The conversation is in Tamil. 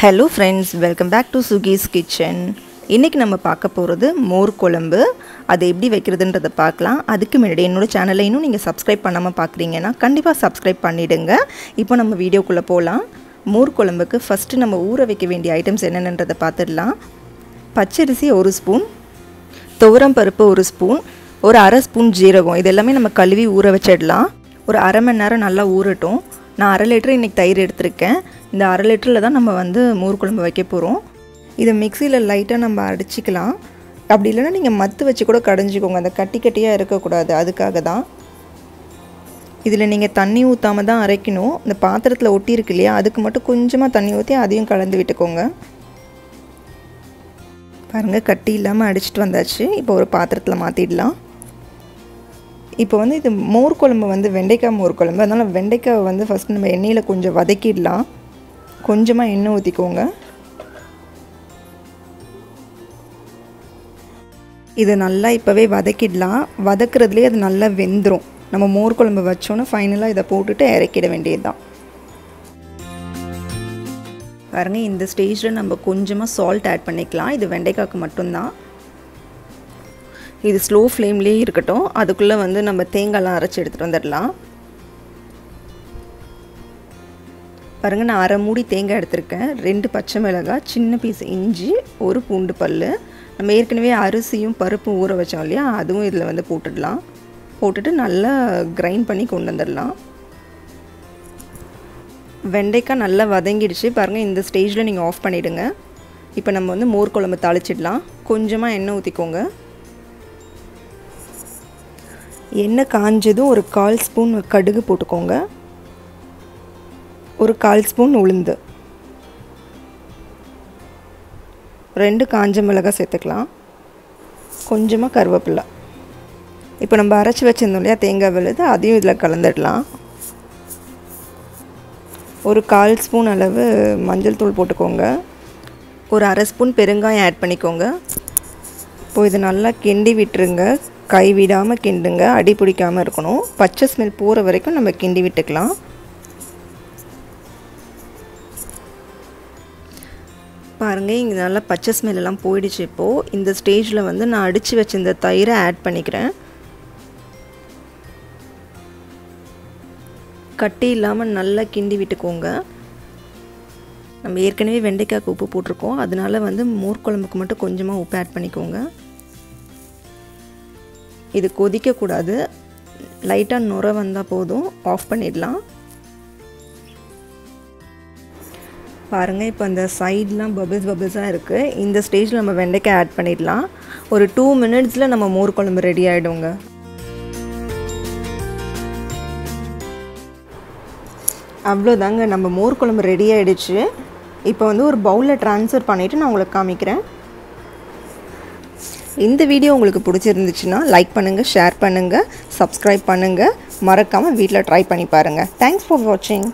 Hello friends, welcome back to Sugi's Kitchen. இன்னைக்கு நம்ம பார்க்க போறது மோர் குழம்பு. அது எப்படி வைக்கிறதுன்றத பார்க்கலாம். அதுக்கு முன்னாடி என்னோட சேனலை இன்னும் நீங்க Subscribe பண்ணாம பார்க்கறீங்கன்னா கண்டிப்பா Subscribe பண்ணிடுங்க. இப்போ நம்ம வீடியோக்குள்ள போலாம். மோர் குழம்புக்கு ஃபர்ஸ்ட் நம்ம ஊற வைக்க வேண்டிய ஐட்டம்ஸ் என்னென்னன்றத பார்த்துடலாம். பச்சரிசி 1 ஸ்பூன், துவரம் பருப்பு 1 ஸ்பூன், ஒரு 1/2 ஸ்பூன் ஜீரகம். இதெல்லாம் நம்ம கழுவி ஊற வச்சிடலாம். ஒரு 1/2 மணி நேரம் நல்லா ஊறட்டும். நான் 1/2 லிட்டர் இன்னைக்கு தயிர் எடுத்துர்க்கேன். இந்த 1/2 லிட்டர்ல தான் நம்ம மோர் குழம்பு வைக்க போறோம். இத மிக்ஸில லைட்டா நம்ம அடிச்சிக்கலாம். அப்படி இல்லனா நீங்க மத்து வச்சு கூட கடைஞ்சிக்கோங்க. அந்த கட்டி கட்டியா இருக்க கூடாது. அதுக்காக தான். இதுல நீங்க தண்ணி ஊத்தாம தான் அரைக்கணும். இந்த பாத்திரத்துல ஒட்டி இருக்கு இல்லையா? அதுக்கு மட்டும் கொஞ்சமா தண்ணி ஊத்தி அதையும் கலந்து விட்டுக்கோங்க. பாருங்க கட்டி இல்லாம அடிச்சிட்டு வந்தாச்சு. இப்போ ஒரு பாத்திரத்துல மாத்திடலாம். இப்போ இது மோர் குழம்பு வெண்டைக்காய் மோர் குழம்பு. அதனால வெண்டைக்காய் ஃபர்ஸ்ட் நம்ம எண்ணெயில கொஞ்சம் வதக்கிடலாம். கொஞ்சமா எண்ணெய் ஊத்திக்கோங்க. இத நல்லா இப்பவே வதக்கிடலாம். வதக்குறதுலயே அது நல்லா வெந்துரும். நம்ம மோர் குழம்பு வச்சோம்னா ஃபைனலா இத போட்டுட்டு இறக்கிட வேண்டியதுதான். பாருங்க இந்த ஸ்டேஜ்ல நம்ம கொஞ்சமா salt ஆட் பண்ணிக்கலாம். இது வெண்டைக்காய்க்கு மட்டும் தான். இது ஸ்லோ ஃப்ளேம்லயே இருக்கட்டும். அதுக்குள்ள நம்ம தேங்காய்லாம் அரைச்சு எடுத்துட்டு வந்துடலாம். பாருங்க நான் 1/2 மூடி தேங்காய் எடுத்துர்க்கேன். 2 பச்சை மிளகாய், சின்ன பீஸ் இஞ்சி, ஒரு பூண்டு பல்லு. நம்ம ஏற்கனவே அரிசியும் பருப்பும் ஊற வச்சோம் இல்லையா? அதுவும் இதுல போட்டுடலாம். போட்டுட்டு நல்லா கிரைண்ட் பண்ணி கொண்டு வந்துடலாம். வெண்டைக்காய் நல்லா வதங்கிடுச்சு. பாருங்க இந்த ஸ்டேஜ்ல நீங்க ஆஃப் பண்ணிடுங்க. இப்போ நம்ம மோர் குழம்பு தாளிச்சிடலாம். கொஞ்சமா எண்ணெய் ஊத்திக்கோங்க. எண்ணெய் காஞ்சதும் ஒரு 1/4 ஸ்பூன் கடுகு போட்டுக்கோங்க. ஒரு 1/4 ஸ்பூன் உளுந்து, 2 காஞ்ச மிளகாய் சேர்த்துக்கலாம். கொஞ்சமா கருவேப்பிலை. இப்போ நம்ம அரைச்சு வச்சிருந்தோம் இல்லையா தேங்காய் விழுது, அதையும் இதில் கலந்துடலாம். ஒரு 1/4 ஸ்பூன் அளவு மஞ்சள் தூள் போட்டுக்கோங்க. ஒரு 1/2 ஸ்பூன் பெருங்காயம் ஆட் பண்ணிக்கோங்க. இப்போ இது நல்லா கிண்டி விட்டுருங்க. கை விடாமல் கிண்டுங்க. அடி பிடிக்காமல் இருக்கணும். பச்சை ஸ்மெல் போகிற வரைக்கும் நம்ம கிண்டி விட்டுக்கலாம். பாருங்க இங்கே நல்லா பச்சை ஸ்மெல் எல்லாம் போயிடுச்சு. இப்போது இந்த ஸ்டேஜில் நான் அடித்து வச்சிருந்த தயிரை ஆட் பண்ணிக்கிறேன். கட்டி இல்லாமல் நல்லா கிண்டி விட்டுக்கோங்க. நம்ம ஏற்கனவே வெண்டைக்காய்க்கு உப்பு போட்டிருக்கோம். அதனால மோர் குழம்புக்கு மட்டும் கொஞ்சமாக உப்பு ஆட் பண்ணிக்கோங்க. இது கொதிக்கக்கூடாது. லைட்டாக நுர வந்தால் போதும். ஆஃப் பண்ணிடலாம். பாருங்கள் இப்போ அந்த சைட்லாம் பபிள்ஸாக இருக்குது. இந்த ஸ்டேஜில் நம்ம வெண்டைக்காய் ஆட் பண்ணிடலாம். ஒரு 2 மினிட்ஸில் நம்ம மோர் குழம்பு ரெடி ஆகிடுங்க. அவ்வளோதாங்க நம்ம மோர் குழம்பு ரெடி ஆகிடுச்சு. இப்போ ஒரு பவுலில் ட்ரான்ஸ்ஃபர் பண்ணிவிட்டு நான் உங்களுக்கு காமிக்கிறேன். இந்த வீடியோ உங்களுக்கு பிடிச்சிருந்துச்சுன்னா லைக் பண்ணுங்கள், ஷேர் பண்ணுங்கள், சப்ஸ்கிரைப் பண்ணுங்கள். மறக்காமல் வீட்டில் ட்ரை பண்ணி பாருங்கள். தேங்க்ஸ் ஃபார் வாட்சிங்.